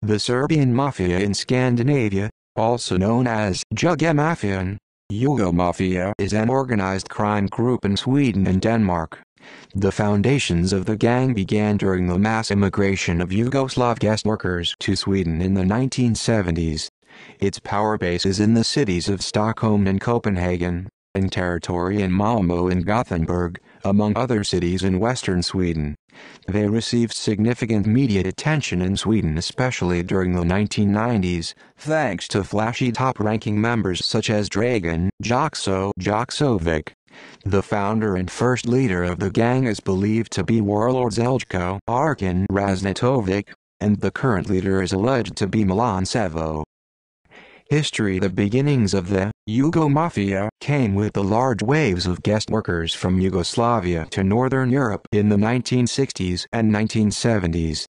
The Serbian mafia in Scandinavia, also known as Jugomafian, Mafia, is an organized crime group in Sweden and Denmark. The foundations of the gang began during the mass immigration of Yugoslav guest workers to Sweden in the 1970s. Its power base is in the cities of Stockholm and Copenhagen, and territory in Malmö and Gothenburg, among other cities in western Sweden. They received significant media attention in Sweden, especially during the 1990s, thanks to flashy top-ranking members such as Dragan Joksimovic. The founder and first leader of the gang is believed to be warlord Zeljko Arkan Raznatovic, and the current leader is alleged to be Milan Sevo. History. The beginnings of the Mafia came with the large waves of guest workers from Yugoslavia to Northern Europe in the 1960s and 1970s.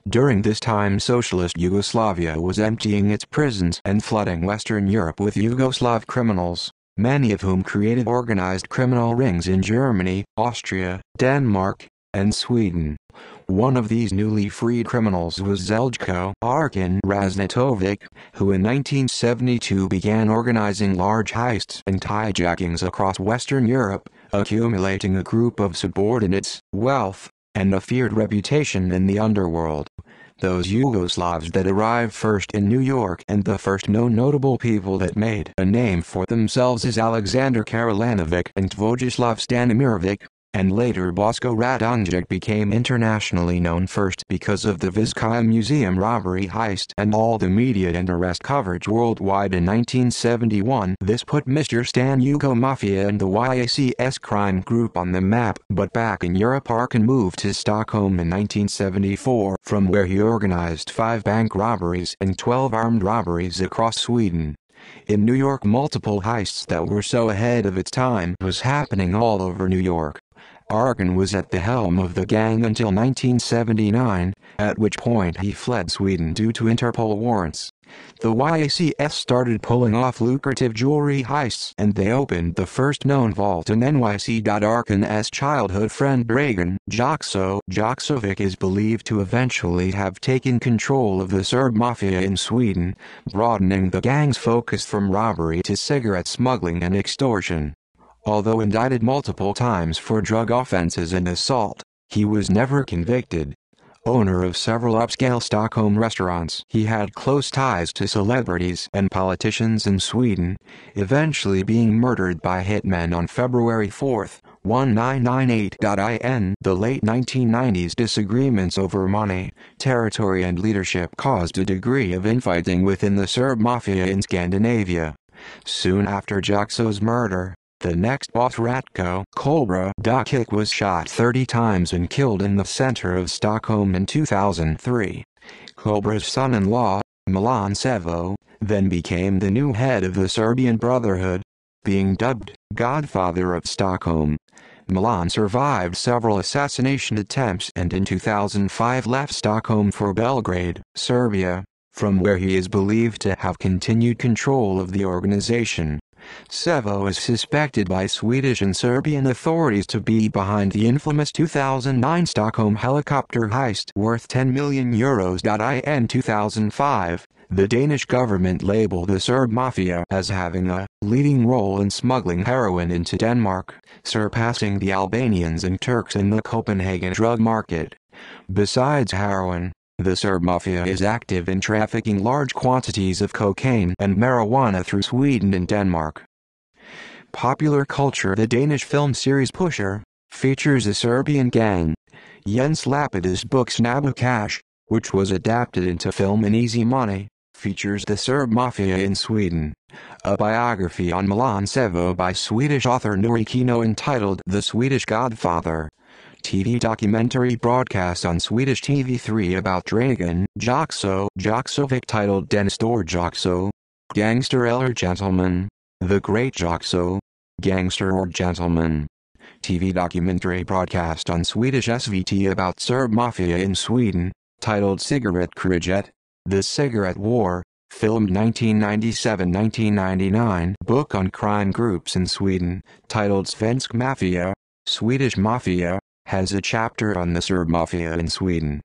During this time, socialist Yugoslavia was emptying its prisons and flooding Western Europe with Yugoslav criminals, many of whom created organized criminal rings in Germany, Austria, Denmark, and Sweden. One of these newly freed criminals was Zeljko Arkan Raznatovic, who in 1972 began organizing large heists and hijackings across Western Europe, accumulating a group of subordinates, wealth, and a feared reputation in the underworld. Those Yugoslavs that arrived first in New York, and the first known notable people that made a name for themselves is Alexander Karolanovic and Vojislav Stanimirovic, and later Bosko Radonjic, became internationally known first because of the Vizcaya Museum robbery heist and all the media and arrest coverage worldwide in 1971. This put Mr. Stan Yugomafia and the YACS crime group on the map, but back in Europe, Arkan moved to Stockholm in 1974, from where he organized 5 bank robberies and 12 armed robberies across Sweden. In New York, multiple heists that were so ahead of its time was happening all over New York. Arkan was at the helm of the gang until 1979, at which point he fled Sweden due to Interpol warrants. The YACS started pulling off lucrative jewelry heists, and they opened the first known vault in NYC. Arkan's childhood friend Dragan Joksimovic is believed to eventually have taken control of the Serb mafia in Sweden, broadening the gang's focus from robbery to cigarette smuggling and extortion. Although indicted multiple times for drug offenses and assault, he was never convicted. Owner of several upscale Stockholm restaurants, he had close ties to celebrities and politicians in Sweden, eventually being murdered by hitmen on February 4, 1998. In the late 1990s, disagreements over money, territory and leadership caused a degree of infighting within the Serb mafia in Scandinavia. Soon after Jokso's murder, the next boss, Ratko Cobra Dokic, was shot 30 times and killed in the center of Stockholm in 2003. Cobra's son-in-law, Milan Sevo, then became the new head of the Serbian Brotherhood, being dubbed Godfather of Stockholm. Milan survived several assassination attempts and in 2005 left Stockholm for Belgrade, Serbia, from where he is believed to have continued control of the organization. Sevo is suspected by Swedish and Serbian authorities to be behind the infamous 2009 Stockholm helicopter heist worth €10 million. In 2005, the Danish government labeled the Serb mafia as having a leading role in smuggling heroin into Denmark, surpassing the Albanians and Turks in the Copenhagen drug market. Besides heroin, the Serb mafia is active in trafficking large quantities of cocaine and marijuana through Sweden and Denmark. Popular culture. The Danish film series Pusher features a Serbian gang. Jens Lapidus' book Snabba Cash, which was adapted into film in Easy Money, features the Serb mafia in Sweden. A biography on Milan Sevo by Swedish author Nuri Kino entitled The Swedish Godfather. TV documentary broadcast on Swedish TV3 about Dragan Joksimovic titled Den Store Jokso, Gangster eller Gentleman, The Great Jokso, Gangster or Gentleman. TV documentary broadcast on Swedish SVT about Serb mafia in Sweden, titled Cigarettkriget, The Cigarette War, filmed 1997-1999. Book on crime groups in Sweden, titled Svensk Mafia, Swedish Mafia, has a chapter on the Serb mafia in Sweden.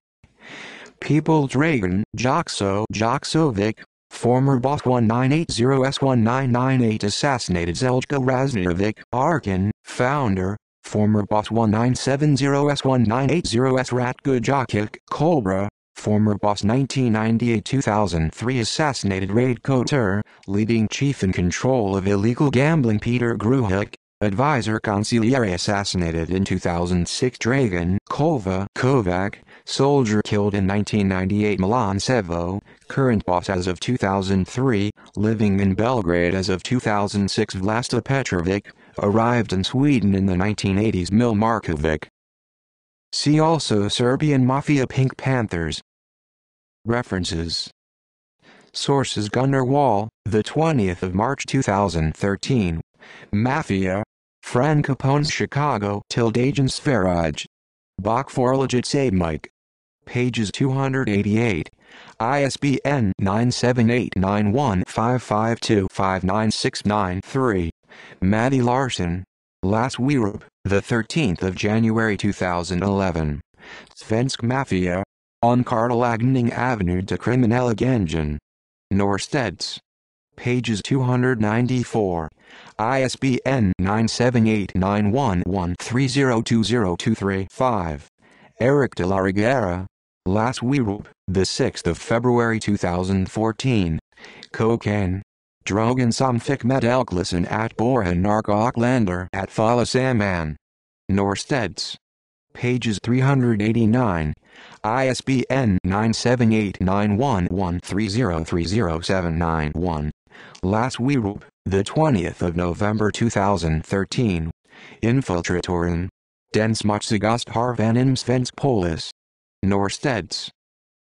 People Dragon, Joksovik, former boss 1980S1998 assassinated Zelja Raznovic, Arkin, founder, former boss 1970S1980S Ratko Jokic, Cobra, former boss 1998-2003 assassinated Raid Koter, leading chief in control of illegal gambling Peter Gruhik, advisor Consigliere assassinated in 2006 Dragon, Kova, Kovac, soldier killed in 1998 Milan Sevo, current boss as of 2003, living in Belgrade as of 2006 Vlasta Petrovic, arrived in Sweden in the 1980s Mil Markovic. See also Serbian Mafia Pink Panthers. References. Sources Gunnar Wall, the 20th of March 2013. Mafia. Fran Capone's Chicago Agent Sverige. Bach for Legit Save Mike. Pages 288. ISBN 9789155259693. Maddie Larson. Last Werup, the 13th of January 2011. Svensk Mafia. On Karlagning Avenue to Kriminalgengen. Norstedts. Pages 294. ISBN 9789113020235. Eric de la Riguera. Last Werup, the 6th of February 2014. Koken. Drogen Samfik met Elklisen at Borhen Narkoklander at Falasaman. Norstedts. Pages 389. ISBN 9789113030791. Last Werup, the 20th of November 2013. Infiltratoren. Den Smutsigost Harvan im Svensk Polis. Norstedts.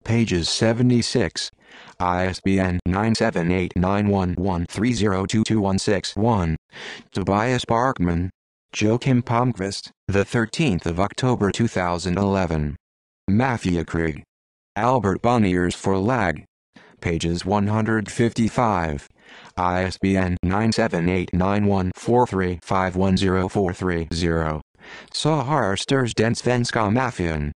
Pages 76. ISBN 9789113022161. Tobias Barkman. Joachim Palmqvist, the 13th of October 2011. Mafia Krieg. Albert Bonniers for Lag. Pages 155. ISBN 9789143510430. Sahar Sturs den Svenska Mafian.